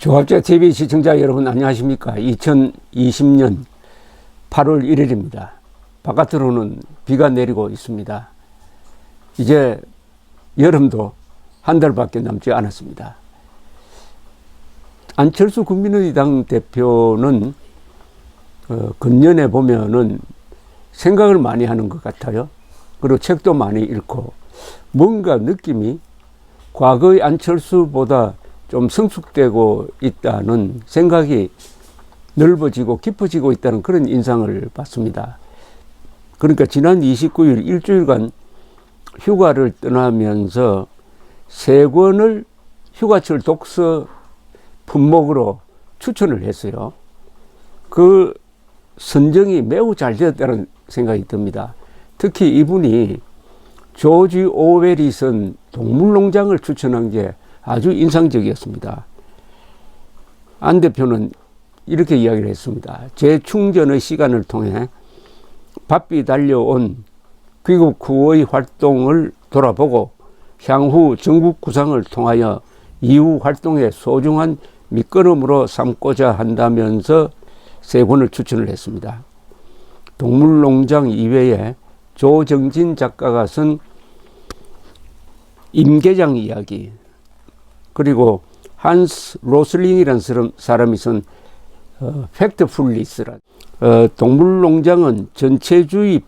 조합제 TV 시청자 여러분 안녕하십니까. 2020년 8월 1일입니다. 바깥으로는 비가 내리고 있습니다. 이제 여름도 한 달밖에 남지 않았습니다. 안철수 국민의당 대표는 금년에 보면은 생각을 많이 하는 것 같아요. 그리고 책도 많이 읽고 뭔가 느낌이 과거의 안철수보다 좀 성숙되고 있다는 생각이 넓어지고 깊어지고 있다는 그런 인상을 받습니다. 그러니까 지난 29일 일주일간 휴가를 떠나면서 3권을 휴가철 독서 품목으로 추천을 했어요. 그 선정이 매우 잘 되었다는 생각이 듭니다. 특히 이분이 조지 오웰이 쓴 동물농장을 추천한 게 아주 인상적이었습니다. 안 대표는 이렇게 이야기를 했습니다. 재충전의 시간을 통해 바삐 달려온 귀국 후의 활동을 돌아보고 향후 전국 구상을 통하여 이후 활동의 소중한 밑거름으로 삼고자 한다면서 3권을 추천을 했습니다. 동물농장 이외에 조정진 작가가 쓴 임계장 이야기, 그리고 한스 로슬링이라는 사람이 쓴 팩트풀리스란 동물농장은 전체주의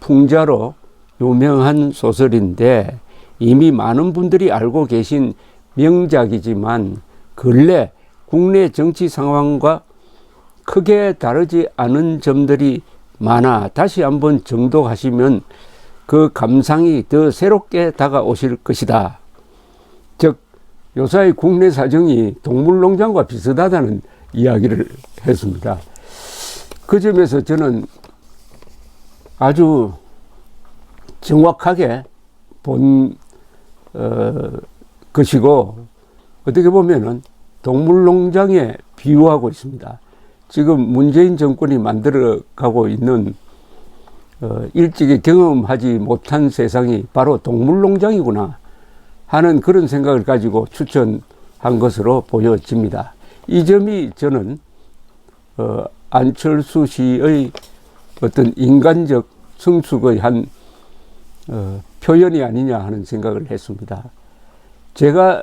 풍자로 유명한 소설인데 이미 많은 분들이 알고 계신 명작이지만 근래 국내 정치 상황과 크게 다르지 않은 점들이 많아 다시 한번 정독하시면 그 감상이 더 새롭게 다가오실 것이다. 즉 요사이 국내 사정이 동물농장과 비슷하다는 이야기를 했습니다. 그 점에서 저는 아주 정확하게 본 것이고 어떻게 보면은 동물농장에 비유하고 있습니다. 지금 문재인 정권이 만들어가고 있는 일찍이 경험하지 못한 세상이 바로 동물농장이구나 하는 그런 생각을 가지고 추천한 것으로 보여집니다. 이 점이 저는 안철수 씨의 어떤 인간적 성숙의 한 표현이 아니냐 하는 생각을 했습니다. 제가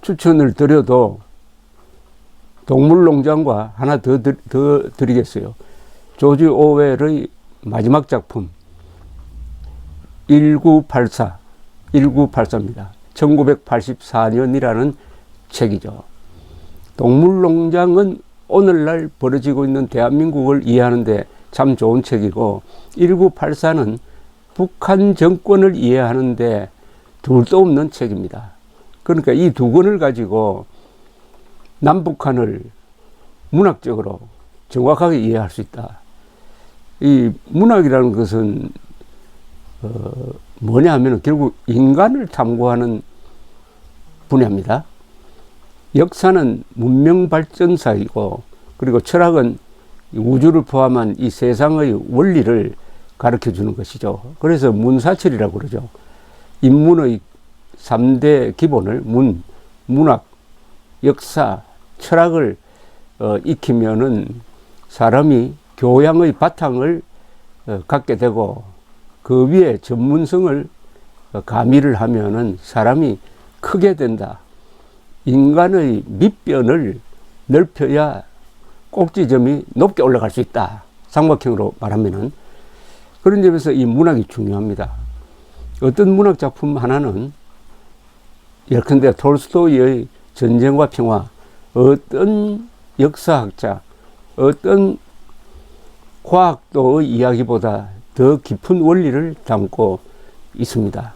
추천을 드려도 동물농장과 하나 더 드리겠어요. 조지 오웰의 마지막 작품 1984입니다. 1984년이라는 책이죠. 동물농장은 오늘날 벌어지고 있는 대한민국을 이해하는데 참 좋은 책이고 1984는 북한 정권을 이해하는데 둘도 없는 책입니다. 그러니까 이 2권을 가지고 남북한을 문학적으로 정확하게 이해할 수 있다. 이 문학이라는 것은 뭐냐 하면 결국 인간을 탐구하는 분야입니다. 역사는 문명 발전사이고 그리고 철학은 우주를 포함한 이 세상의 원리를 가르쳐 주는 것이죠. 그래서 문사철이라고 그러죠. 인문의 3대 기본을 문학, 역사, 철학을 익히면은 사람이 교양의 바탕을 갖게 되고 그 위에 전문성을 가미를 하면은 사람이 크게 된다. 인간의 밑변을 넓혀야 꼭지점이 높게 올라갈 수 있다. 삼각형으로 말하면은 그런 점에서 이 문학이 중요합니다. 어떤 문학 작품 하나는 예컨대 톨스토이의 전쟁과 평화, 어떤 역사학자, 어떤 과학도의 이야기보다 더 깊은 원리를 담고 있습니다.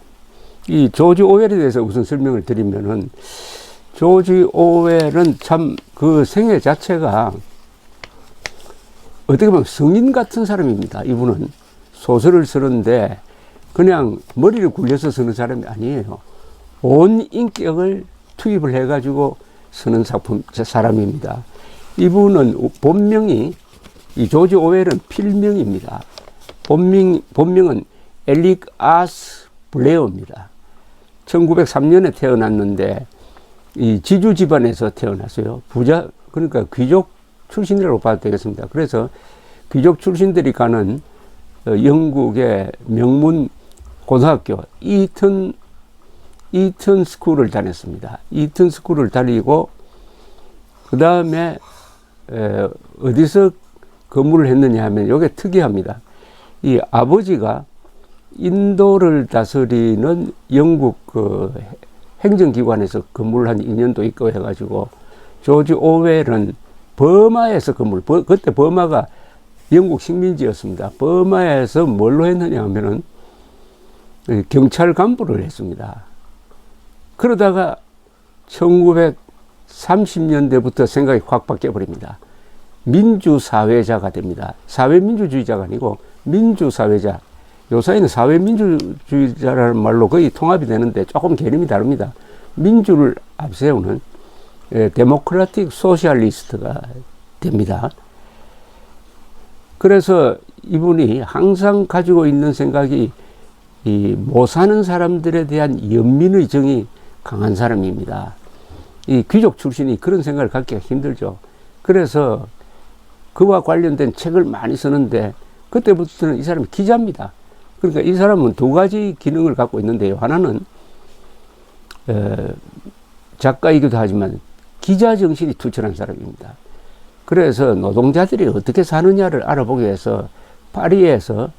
이 조지 오웰에 대해서 우선 설명을 드리면은 조지 오웰은 참 그 생애 자체가 어떻게 보면 성인 같은 사람입니다. 이분은 소설을 쓰는데 그냥 머리를 굴려서 쓰는 사람이 아니에요. 온 인격을 투입을 해가지고 쓰는 사람입니다. 이분은 본명이 이 조지 오웰은 필명입니다. 본명은 엘릭 아스 블레어입니다. 1903년에 태어났는데 이 지주 집안에서 태어났어요. 부자, 그러니까 귀족 출신이라고 봐도 되겠습니다. 그래서 귀족 출신들이 가는 영국의 명문 고등학교 이튼 스쿨을 다녔습니다. 이튼 스쿨을 다니고 그 다음에 어디서 근무를 했느냐 하면 이게 특이합니다. 이 아버지가 인도를 다스리는 영국 그 행정기관에서 근무를 한 2년도 있고 해가지고 조지 오웰은 버마에서 그때 버마가 영국 식민지였습니다. 버마에서 뭘로 했느냐 하면은 경찰 간부를 했습니다. 그러다가 1930년대부터 생각이 확 바뀌어버립니다. 민주사회자가 됩니다. 사회민주주의자가 아니고 민주사회자. 요사이는 사회민주주의자라는 말로 거의 통합이 되는데 조금 개념이 다릅니다. 민주를 앞세우는 데모크라틱 소셜리스트가 됩니다. 그래서 이분이 항상 가지고 있는 생각이 이 못 사는 사람들에 대한 연민의 정이 강한 사람입니다. 이 귀족 출신이 그런 생각을 갖기가 힘들죠. 그래서 그와 관련된 책을 많이 쓰는데 그때부터는 이 사람이 기자입니다. 그러니까 이 사람은 두 가지 기능을 갖고 있는데요. 하나는 작가이기도 하지만 기자 정신이 투철한 사람입니다. 그래서 노동자들이 어떻게 사느냐를 알아보기 위해서 파리에서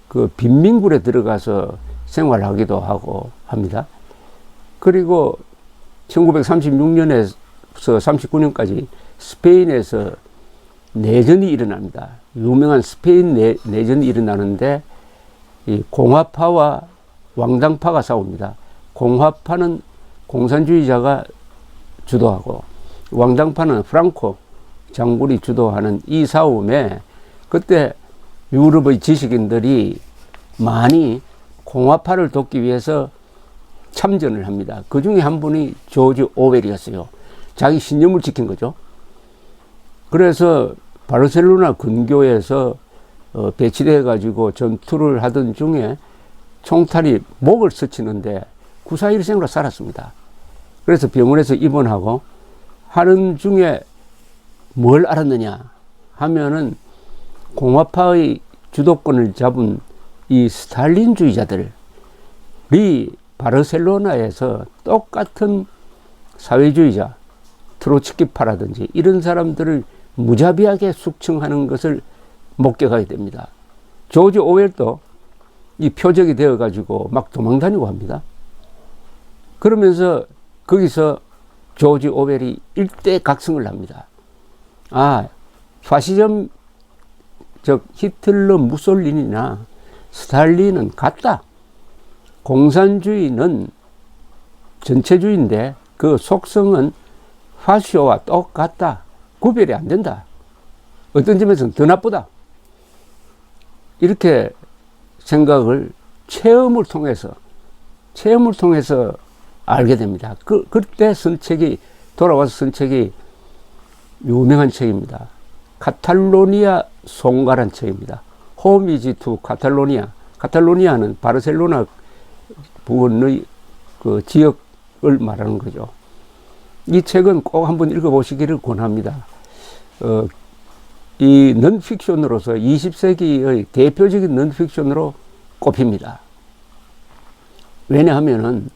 그 빈민굴에 들어가서 생활하기도 하고 합니다. 그리고 1936년에서 39년까지 스페인에서 내전이 일어납니다. 유명한 스페인 내전이 일어나는데 이 공화파와 왕당파가 싸웁니다. 공화파는 공산주의자가 주도하고 왕당파는 프랑코 장군이 주도하는 이 싸움에 그때 유럽의 지식인들이 많이 공화파를 돕기 위해서 참전을 합니다. 그 중에 한 분이 조지 오웰이었어요. 자기 신념을 지킨 거죠. 그래서 바르셀로나 근교에서 배치돼 가지고 전투를 하던 중에 총탈이 목을 스치는데 구사일생으로 살았습니다. 그래서 병원에서 입원하고 하는 중에 뭘 알았느냐 하면은 공화파의 주도권을 잡은 이 스탈린주의자들이 바르셀로나에서 똑같은 사회주의자 트로츠키파라든지 이런 사람들을 무자비하게 숙청하는 것을 목격하게 됩니다. 조지 오웰도 이 표적이 되어 가지고 막 도망다니고 합니다. 그러면서 거기서 조지 오웰이 일대각성을 합니다. 아, 파시즘 즉 히틀러 무솔리니나 스탈린은 같다. 공산주의는 전체주의인데 그 속성은 파시오와 똑같다. 구별이 안 된다. 어떤 점에서는 더 나쁘다. 이렇게 생각을 체험을 통해서 알게 됩니다. 그때 쓴 책이, 돌아와서 쓴 책이 유명한 책입니다. 카탈로니아 송가란 책입니다. 홈이지 투 카탈로니아. 카탈로니아는 바르셀로나 부근의 그 지역을 말하는 거죠. 이 책은 꼭 한번 읽어보시기를 권합니다. 이 넌픽션으로서 20세기의 대표적인 넌픽션으로 꼽힙니다. 왜냐하면은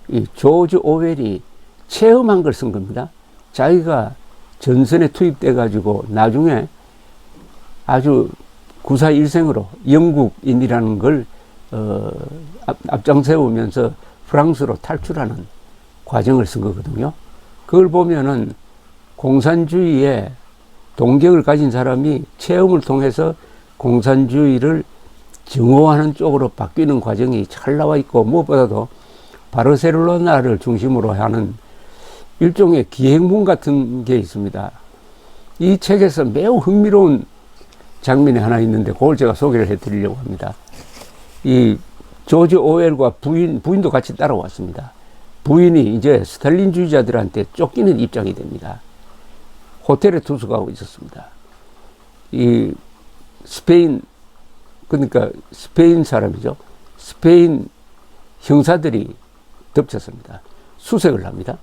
이 조지 오웰이 체험한 걸 쓴 겁니다. 자기가 전선에 투입돼 가지고 나중에 아주 구사일생으로 영국인이라는 걸 앞장 세우면서 프랑스로 탈출하는 과정을 쓴 거거든요. 그걸 보면은 공산주의에 동경을 가진 사람이 체험을 통해서 공산주의를 증오하는 쪽으로 바뀌는 과정이 잘 나와 있고, 무엇보다도 바르셀로나를 중심으로 하는 일종의 기행문 같은 게 있습니다. 이 책에서 매우 흥미로운 장면이 하나 있는데 그걸 제가 소개를 해드리려고 합니다. 이 조지 오웰과 부인도 같이 따라왔습니다. 부인이 이제 스탈린주의자들한테 쫓기는 입장이 됩니다. 호텔에 투숙하고 있었습니다. 이 스페인, 그러니까 스페인 사람이죠. 스페인 형사들이 덮쳤습니다. 수색을 합니다.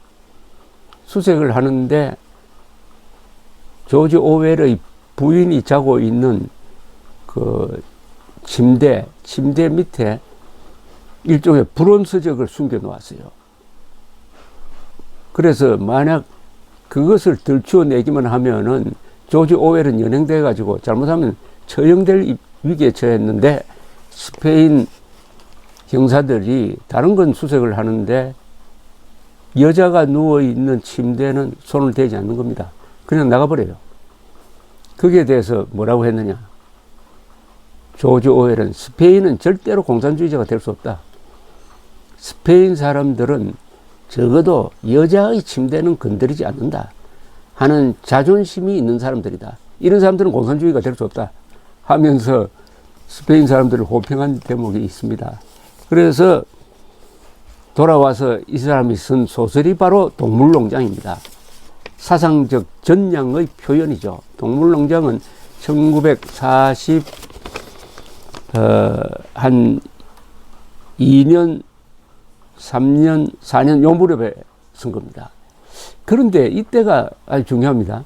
수색을 하는데 조지 오웰의 부인이 자고 있는 그 침대 밑에 일종의 불온서적을 숨겨 놓았어요. 그래서 만약 그것을 들추어내기만 하면은 조지 오웰은 연행돼 가지고 잘못하면 처형될 위기에 처했는데, 스페인 형사들이 다른 건 수색을 하는데 여자가 누워있는 침대는 손을 대지 않는 겁니다. 그냥 나가버려요. 거기에 대해서 뭐라고 했느냐. 조지 오웰은 스페인은 절대로 공산주의자가 될 수 없다. 스페인 사람들은 적어도 여자의 침대는 건드리지 않는다 하는 자존심이 있는 사람들이다. 이런 사람들은 공산주의가 될 수 없다 하면서 스페인 사람들을 호평한 대목이 있습니다. 그래서 돌아와서 이 사람이 쓴 소설이 바로 동물농장입니다. 사상적 전향의 표현이죠. 동물농장은 1940 2년, 3년, 4년 요 무렵에 쓴 겁니다. 그런데 이때가 아주 중요합니다.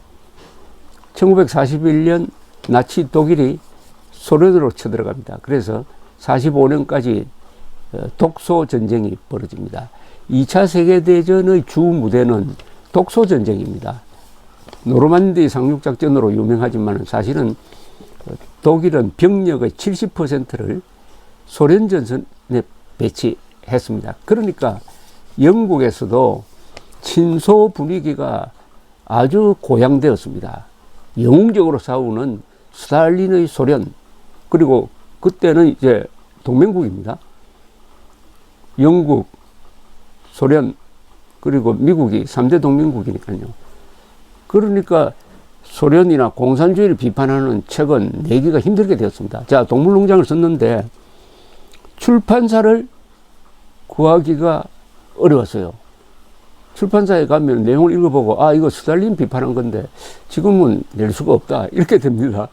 1941년 나치 독일이 소련으로 쳐들어갑니다. 그래서 45년까지 독소 전쟁이 벌어집니다. 2차 세계대전의 주 무대는 독소 전쟁입니다. 노르만디 상륙작전으로 유명하지만 사실은 독일은 병력의 70%를 소련 전선에 배치했습니다. 그러니까 영국에서도 친소 분위기가 아주 고양되었습니다. 영웅적으로 싸우는 스탈린의 소련, 그리고 그때는 이제 동맹국입니다. 영국, 소련, 그리고 미국이 3대 동맹국이니까요. 그러니까 소련이나 공산주의를 비판하는 책은 내기가 힘들게 되었습니다. 자, 동물농장을 썼는데 출판사를 구하기가 어려웠어요. 출판사에 가면 내용을 읽어보고, 아, 이거 스탈린 비판한 건데 지금은 낼 수가 없다, 이렇게 됩니다.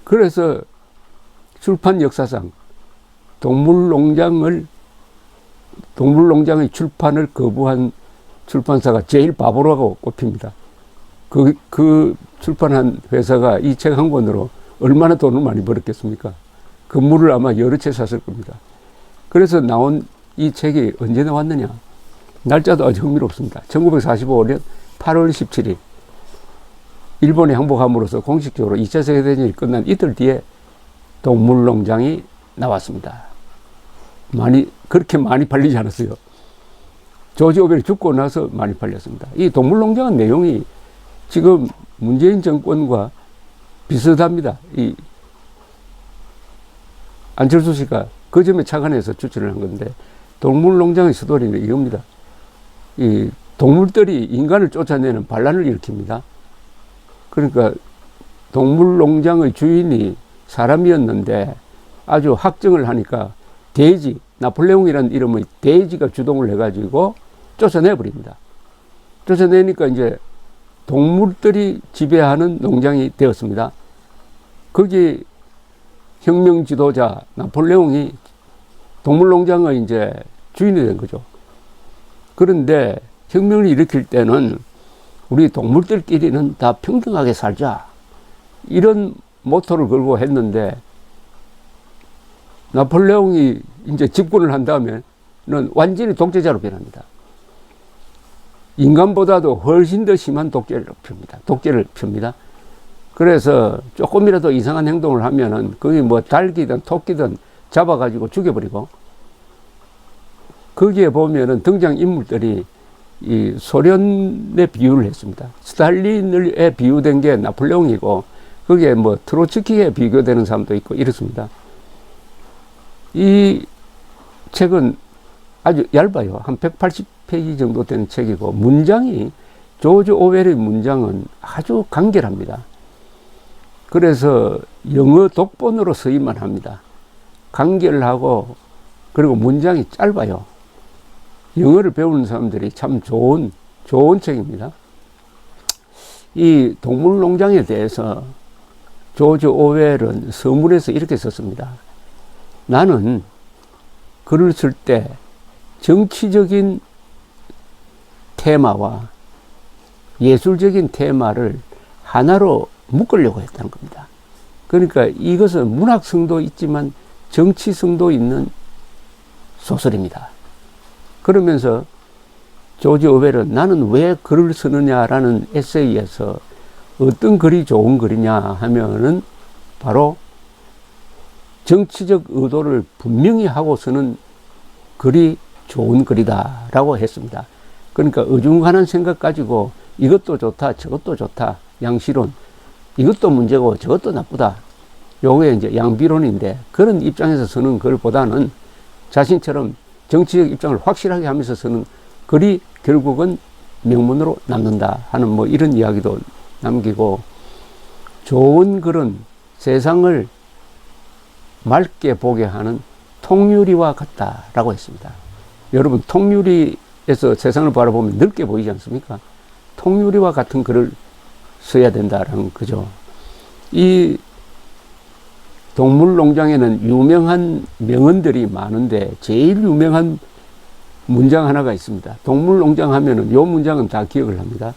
그래서 출판 역사상 동물농장의 출판을 거부한 출판사가 제일 바보라고 꼽힙니다. 그 출판한 회사가 이 책 한 권으로 얼마나 돈을 많이 벌었겠습니까? 건물을 아마 여러 채 샀을 겁니다. 그래서 나온 이 책이 언제 나왔느냐? 날짜도 아주 흥미롭습니다. 1945년 8월 17일 일본에 항복함으로써 공식적으로 2차 세계대전이 끝난 이틀 뒤에 동물농장이 나왔습니다. 그렇게 많이 팔리지 않았어요. 조지 오웰이 죽고 나서 많이 팔렸습니다. 이 동물농장은 내용이 지금 문재인 정권과 비슷합니다. 이 안철수 씨가 그 점에 착안해서 추천을 한 건데, 동물농장의 스토리는 이겁니다. 이 동물들이 인간을 쫓아내는 반란을 일으킵니다. 그러니까 동물농장의 주인이 사람이었는데 아주 학정을 하니까 돼지, 나폴레옹이라는 이름의 돼지가 주동을 해가지고 쫓아내버립니다. 쫓아내니까 이제 동물들이 지배하는 농장이 되었습니다. 거기 혁명 지도자 나폴레옹이 동물농장의 이제 주인이 된 거죠. 그런데 혁명을 일으킬 때는 우리 동물들끼리는 다 평등하게 살자, 이런 모토를 걸고 했는데, 나폴레옹이 이제 집권을 한 다음에는 완전히 독재자로 변합니다. 인간보다도 훨씬 더 심한 독재를 펴니다. 그래서 조금이라도 이상한 행동을 하면은 거기 뭐 닭이든 토끼든 잡아가지고 죽여버리고, 거기에 보면은 등장 인물들이 이 소련에 비유를 했습니다. 스탈린에 비유된 게 나폴레옹이고, 거기에 뭐 트로츠키에 비교되는 사람도 있고 이렇습니다. 이 책은 아주 얇아요. 한 180페이지 정도 되는 책이고, 문장이, 조지 오웰의 문장은 아주 간결합니다. 그래서 영어 독본으로 쓰기만 합니다. 간결하고, 그리고 문장이 짧아요. 영어를 배우는 사람들이 참 좋은 책입니다. 이 동물농장에 대해서 조지 오웰은 서문에서 이렇게 썼습니다. 나는 글을 쓸 때 정치적인 테마와 예술적인 테마를 하나로 묶으려고 했다는 겁니다. 그러니까 이것은 문학성도 있지만 정치성도 있는 소설입니다. 그러면서 조지 오웰은 나는 왜 글을 쓰느냐라는 에세이에서 어떤 글이 좋은 글이냐 하면은 바로 정치적 의도를 분명히 하고 쓰는 글이 좋은 글이다 라고 했습니다. 그러니까 어중간한 생각 가지고 이것도 좋다 저것도 좋다 양시론, 이것도 문제고 저것도 나쁘다, 요게 이제 양비론인데, 그런 입장에서 쓰는 글보다는 자신처럼 정치적 입장을 확실하게 하면서 쓰는 글이 결국은 명문으로 남는다 하는 뭐 이런 이야기도 남기고, 좋은 글은 세상을 맑게 보게 하는 통유리와 같다라고 했습니다. 여러분, 통유리에서 세상을 바라보면 넓게 보이지 않습니까? 통유리와 같은 글을 써야 된다라는 거죠. 이 동물농장에는 유명한 명언들이 많은데 제일 유명한 문장 하나가 있습니다. 동물농장 하면은 요 문장은 다 기억을 합니다.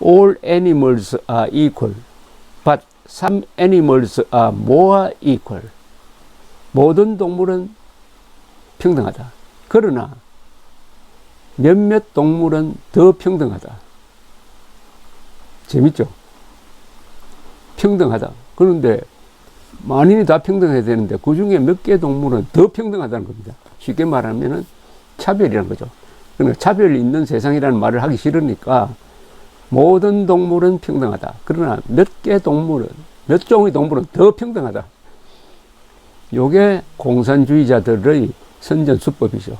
All animals are equal, but some animals are more equal. 모든 동물은 평등하다. 그러나 몇몇 동물은 더 평등하다. 재밌죠? 평등하다. 그런데 만인이 다 평등해야 되는데 그 중에 몇 개 동물은 더 평등하다는 겁니다. 쉽게 말하면은 차별이라는 거죠. 그러니까 차별이 있는 세상이라는 말을 하기 싫으니까 모든 동물은 평등하다. 그러나 몇 개 동물은, 몇 종의 동물은 더 평등하다. 요게 공산주의자들의 선전수법이죠.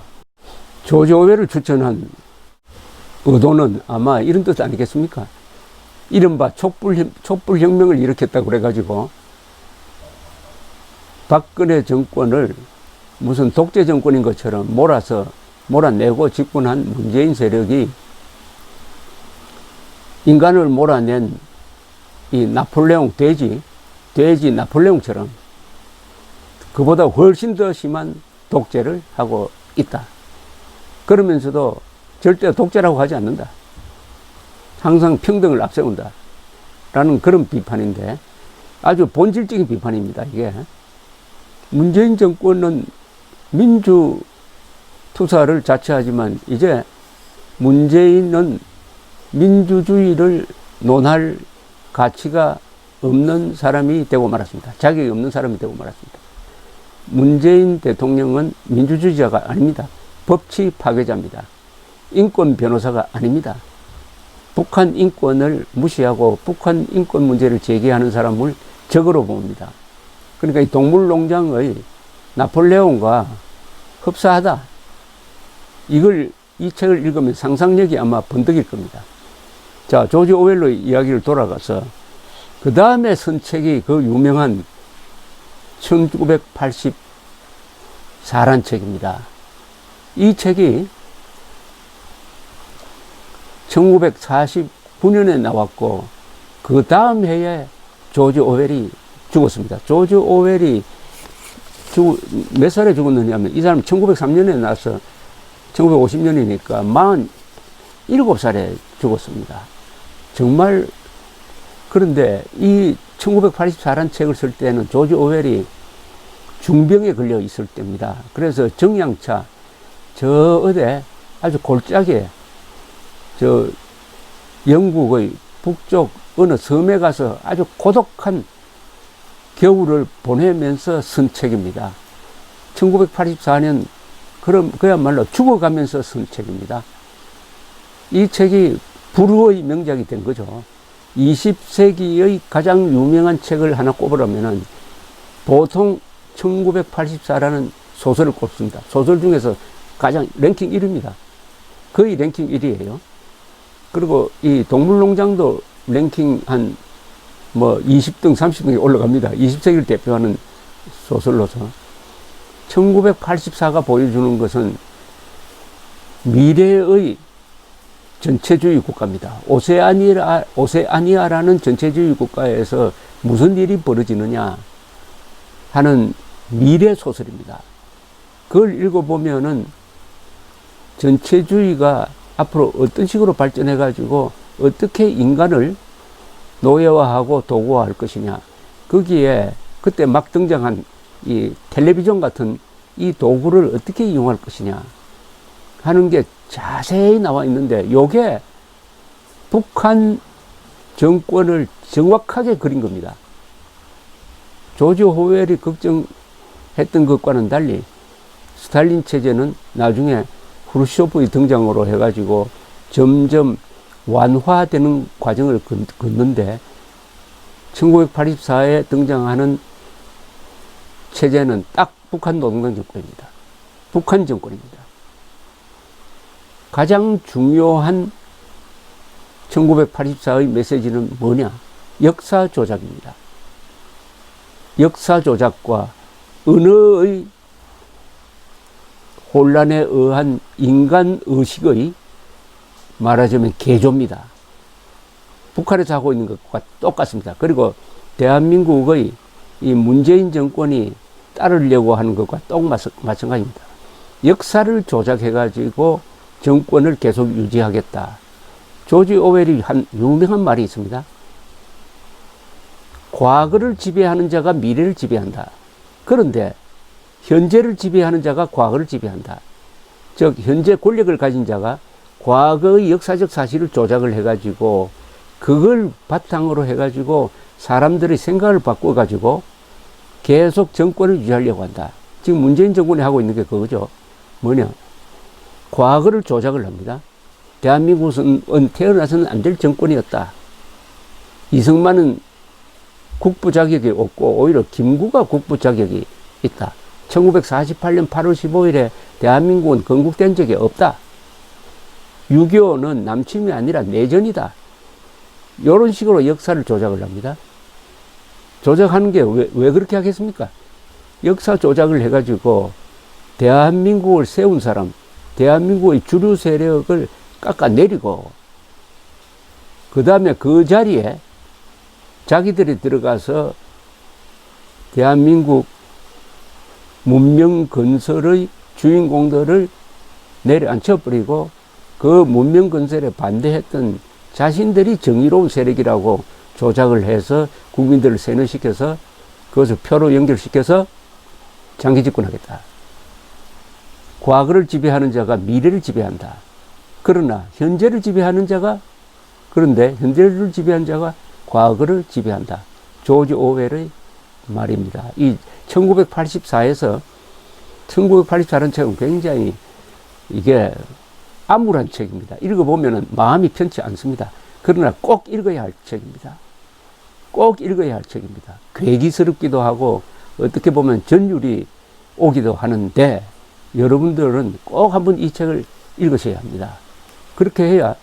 조지 오웰을 추천한 의도는 아마 이런 뜻 아니겠습니까? 이른바 촛불혁명을 일으켰다고 그래가지고 박근혜 정권을 무슨 독재 정권인 것처럼 몰아내고 집권한 문재인 세력이 인간을 몰아낸 이 나폴레옹 돼지 나폴레옹처럼 그보다 훨씬 더 심한 독재를 하고 있다. 그러면서도 절대 독재라고 하지 않는다. 항상 평등을 앞세운다. 라는 그런 비판인데 아주 본질적인 비판입니다. 이게 문재인 정권은 민주 투사를 자처하지만 이제 문재인은 민주주의를 논할 가치가 없는 사람이 되고 말았습니다. 자격이 없는 사람이 되고 말았습니다. 문재인 대통령은 민주주의자가 아닙니다. 법치 파괴자입니다. 인권 변호사가 아닙니다. 북한 인권을 무시하고 북한 인권 문제를 제기하는 사람을 적으로 봅니다. 그러니까 이 동물농장의 나폴레옹과 흡사하다. 이 책을 읽으면 상상력이 아마 번득일 겁니다. 자, 조지 오웰의 이야기를 돌아가서 그 다음에 쓴 책이 그 유명한 1984란 책입니다. 이 책이 1949년에 나왔고 그 다음 해에 조지 오웰이 죽었습니다. 조지 오웰이 몇 살에 죽었느냐 하면 이 사람은 1903년에 나와서 1950년이니까 47살에 죽었습니다. 정말. 그런데 이 1984란 책을 쓸 때는 조지 오웰이 중병에 걸려 있을 때입니다. 그래서 정양차 저 어디 아주 골짜기에 저 영국의 북쪽 어느 섬에 가서 아주 고독한 겨울을 보내면서 쓴 책입니다. 1984년 그야말로 죽어가면서 쓴 책입니다. 이 책이 불후의 명작이 된 거죠. 20세기의 가장 유명한 책을 하나 꼽으라면은 보통 1984라는 소설을 꼽습니다. 소설 중에서 가장 랭킹 1위입니다. 거의 랭킹 1위예요. 그리고 이 동물농장도 랭킹 한 20등, 30등이 올라갑니다. 20세기를 대표하는 소설로서. 1984가 보여주는 것은 미래의 전체주의 국가입니다. 오세아니아라는 전체주의 국가에서 무슨 일이 벌어지느냐 하는 미래 소설입니다. 그걸 읽어보면은 전체주의가 앞으로 어떤 식으로 발전해 가지고 어떻게 인간을 노예화하고 도구화할 것이냐, 거기에 그때 막 등장한 이 텔레비전 같은 이 도구를 어떻게 이용할 것이냐 하는 게 자세히 나와 있는데, 요게 북한 정권을 정확하게 그린 겁니다. 조지 오웰이 걱정했던 것과는 달리 스탈린 체제는 나중에 후르쇼프의 등장으로 해가지고 점점 완화되는 과정을 걷는데, 1984에 등장하는 체제는 딱 북한 노동당 정권입니다. 북한 정권입니다. 가장 중요한 1984의 메시지는 뭐냐? 역사 조작입니다. 역사 조작과 언어의 혼란에 의한 인간 의식의 말하자면 개조입니다. 북한에서 하고 있는 것과 똑같습니다. 그리고 대한민국의 이 문재인 정권이 따르려고 하는 것과 마찬가지입니다. 역사를 조작해가지고 정권을 계속 유지하겠다. 조지 오웰이 한 유명한 말이 있습니다. 과거를 지배하는 자가 미래를 지배한다. 그런데 현재를 지배하는 자가 과거를 지배한다. 즉 현재 권력을 가진 자가 과거의 역사적 사실을 조작을 해가지고 그걸 바탕으로 해가지고 사람들의 생각을 바꿔가지고 계속 정권을 유지하려고 한다. 지금 문재인 정권이 하고 있는 게 그거죠. 뭐냐? 과거를 조작을 합니다. 대한민국은 태어나서는 안 될 정권이었다. 이승만은 국부 자격이 없고 오히려 김구가 국부 자격이 있다. 1948년 8월 15일에 대한민국은 건국된 적이 없다. 6.25는 남침이 아니라 내전이다. 이런 식으로 역사를 조작을 합니다. 조작하는 게 왜 그렇게 하겠습니까? 역사 조작을 해가지고 대한민국을 세운 사람, 대한민국의 주류 세력을 깎아내리고 그 다음에 그 자리에 자기들이 들어가서 대한민국 문명 건설의 주인공들을 내려앉혀버리고 그 문명 건설에 반대했던 자신들이 정의로운 세력이라고 조작을 해서 국민들을 세뇌시켜서 그것을 표로 연결시켜서 장기 집권하겠다. 과거를 지배하는 자가 미래를 지배한다. 그러나 현재를 지배하는 자가, 그런데 현재를 지배한 자가 과거를 지배한다. 조지 오웰의 말입니다. 이 1984에서 1984라는 책은 굉장히 이게 암울한 책입니다. 읽어보면 마음이 편치 않습니다. 그러나 꼭 읽어야 할 책입니다. 꼭 읽어야 할 책입니다. 괴기스럽기도 하고 어떻게 보면 전율이 오기도 하는데 여러분들은 꼭 한번 이 책을 읽으셔야 합니다. 그렇게 해야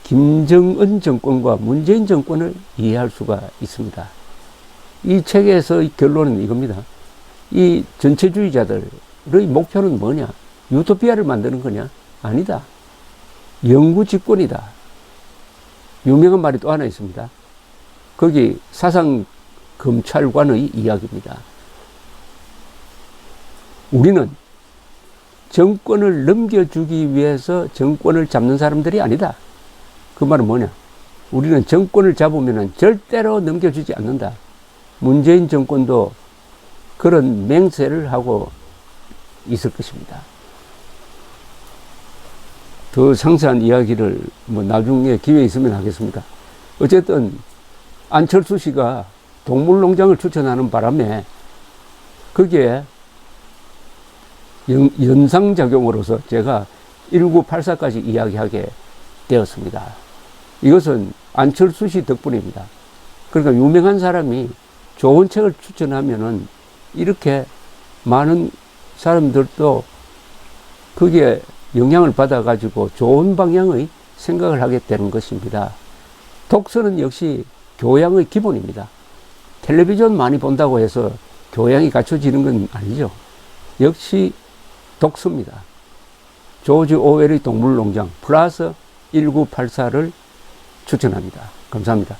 김정은 정권과 문재인 정권을 이해할 수가 있습니다. 이 책에서의 결론은 이겁니다. 이 전체주의자들의 목표는 뭐냐? 유토피아를 만드는 거냐? 아니다. 영구집권이다. 유명한 말이 또 하나 있습니다. 거기 사상검찰관의 이야기입니다. 우리는 정권을 넘겨주기 위해서 정권을 잡는 사람들이 아니다. 그 말은 뭐냐? 우리는 정권을 잡으면 절대로 넘겨주지 않는다. 문재인 정권도 그런 맹세를 하고 있을 것입니다. 더 상세한 이야기를 나중에 기회 있으면 하겠습니다. 어쨌든 안철수 씨가 동물농장을 추천하는 바람에 거기에 연상작용으로서 제가 1984까지 이야기하게 되었습니다. 이것은 안철수 씨 덕분입니다. 그러니까 유명한 사람이 좋은 책을 추천하면은 이렇게 많은 사람들도 거기에 영향을 받아가지고 좋은 방향의 생각을 하게 되는 것입니다. 독서는 역시 교양의 기본입니다. 텔레비전 많이 본다고 해서 교양이 갖춰지는 건 아니죠. 역시 독서입니다. 조지 오웰의 동물농장 플러스 1984를 추천합니다. 감사합니다.